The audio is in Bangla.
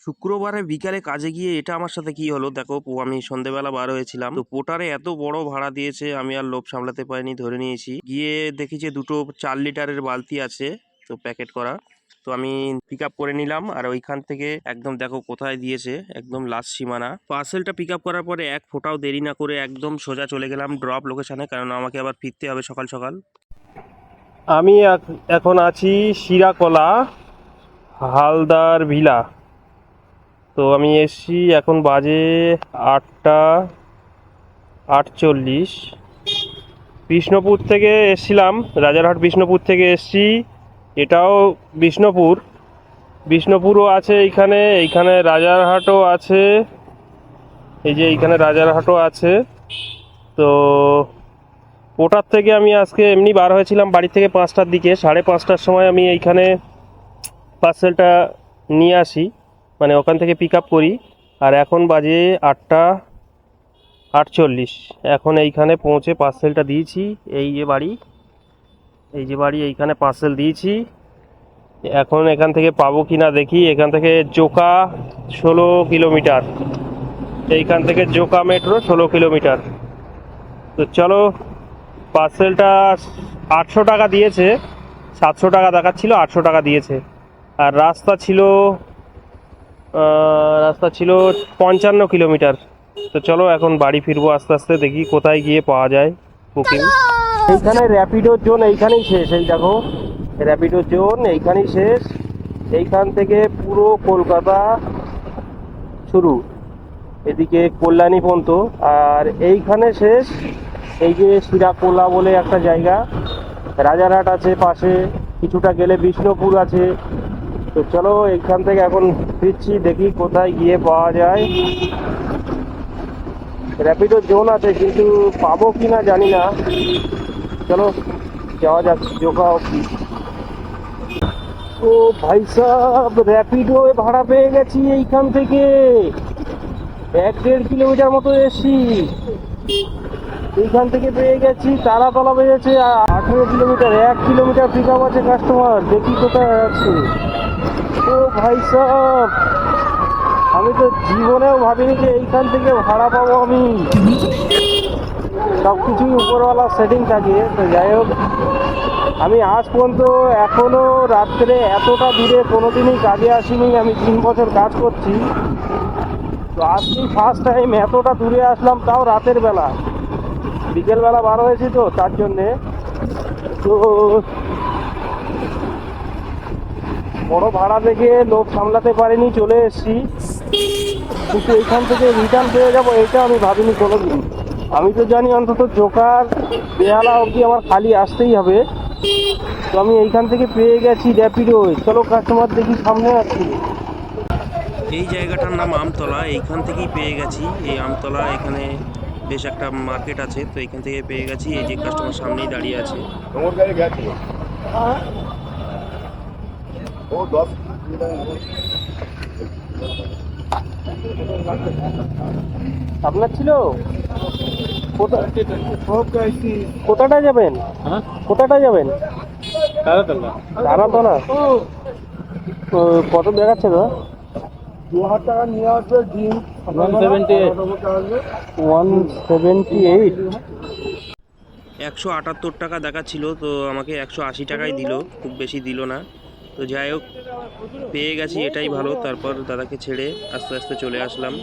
শুক্রবারে বিকালে কাজে গিয়ে এটা আমার সাথে কি হলো দেখো। আমি সন্ধেবেলা বার হয়েছিলাম, তো পোটারে এত বড় ভাড়া দিয়েছে, আমি আর লোভ সামলাতে পারিনি, ধরে নিয়েছি। গিয়ে দেখি যে দুটো 4 লিটারের বালতি আছে, তো প্যাকেট করা। তো আমি পিক আপ করে নিলাম, আর ওইখান থেকে একদম দেখো কোথায় দিয়েছে, একদম লাস্ট সীমানা। পার্সেলটা পিক আপ করার পরে এক ফোঁটাও দেরি না করে একদম সোজা চলে গেলাম ড্রপ লোকেশনে, কারণ আমাকে আবার ফিরতে হবে সকাল সকাল। আমি এখন আছি শিরাকলা হালদার ভিলা। তো আমি এসছি, এখন বাজে 8:48। বিষ্ণুপুর থেকে এসছিলাম, রাজারহাট বিষ্ণুপুর থেকে এসছি। এটাও বিষ্ণুপুরও আছে এইখানে, এইখানে রাজারহাটও আছে, এই যে এইখানে রাজারহাটও আছে। তো ওটার থেকে আমি আজকে এমনি বার হয়েছিলাম বাড়ি থেকে 5টার দিকে, 5:30টার সময় আমি এইখানে পার্সেলটা নিয়ে আসি, মানে ওখান থেকে পিক আপ করি। আর এখন বাজে 8:48, এখন এইখানে পৌঁছে পার্সেলটা দিয়েছি। এই যে বাড়ি এইখানে পার্সেল দিয়েছি। এখন এখান থেকে পাবো কি না দেখি। এখান থেকে জোকা 16 কিলোমিটার, এইখান থেকে জোকা মেট্রো 16 কিলোমিটার। তো চলো, পার্সেলটা 800 টাকা দিয়েছে, 700 টাকা দেখাচ্ছিল, 800 টাকা দিয়েছে। আর রাস্তা ছিল 55 কিলোমিটার। তো চলো এখন বাড়ি ফিরবো আস্তে আস্তে, দেখি কোথায় গিয়ে পাওয়া যায় বুকিং। এইখানে র্যাপিডোর জোন এইখানেই শেষ, এই দেখো র্যাপিডোর জোন এইখানেই শেষ। এইখান থেকে পুরো কলকাতা শুরু, এদিকে কল্যাণী পর্যন্ত। আর এইখানে শেষ এই যে শিরাকোলা বলে একটা জায়গা, রাজারহাট আছে পাশে, কিছুটা গেলে বিষ্ণুপুর আছে। তো চলো এইখান থেকে এখন ফিরছি, দেখি কোথায় গিয়ে পাওয়া যায়। র্যাপিডো জোন আছে, কিন্তু পাবো কি না জানি না। চলো যাওয়া যাক জোকা অবধি। ও ভাই সাহেব, র্যাপিডো ভাড়া পেয়ে গেছি এইখান থেকে। 1-1.5 কিলোমিটার মতো এসছি, এইখান থেকে পেয়ে গেছি। তারাতলা বেজেছে 18 কিলোমিটার, 1 কিলোমিটার পিক আপ আছে কাস্টমার, দেখি কোথায় আছে। ও ভাই সাহেব, আমি তো জীবনেও ভাবিনি যে এইখান থেকে ভাড়া পাবো আমি। সব কিছুই উপরওয়ালা সেটিং থাকে। তো যাই হোক, আমি আজ পর্যন্ত এখনো রাত্রে এতটা দূরে কোনোদিনই কাজে আসিনি। আমি 3 বছর কাজ করছি, তো আজকেই ফার্স্ট টাইম এতটা দূরে আসলাম, তাও রাতের বেলা। বিকেলবেলা বার হয়েছি তো তার জন্যে। তো বড় ভাড়া দেখে লোক সামলাতে পারিনি, চলে এসেছি। কিন্তু এইখান থেকে রিটার্ন পেয়ে যাবো এটা আমি ভাবিনি কোনোদিন। আমি তো জানি অন্তত জোকার বেহালা অবধি আমার খালি আসতেই হবে। তো আমি এইখান থেকে পেয়ে গেছি র্যাপিডো। চলো কাস্টমার দেখি, সামনে আসছি। এই জায়গাটার নাম আমতলা, এইখান থেকেই পেয়ে গেছি। এই আমতলা, এখানে বেশ একটা মার্কেট আছে, তো এখান থেকে পেয়ে গেছি। এই যে কাস্টমার সামনেই দাঁড়িয়ে আছে। আপনার ছিল? কোথাটা যাবেন? কোথাটা যাবেন? তারাতলা। কত দেখাচ্ছে দাদা? 2000 টাকা নিয়ে আসবে। ডিম 178। 178 টাকা দেখাচ্ছিল, তো আমাকে 180 টাকাই দিল, খুব বেশি দিল না। তো যাই হোক, পেয়ে গেছি, এটাই ভালো। তারপর দাদাকে ছেড়ে আস্তে আস্তে চলে আসলাম।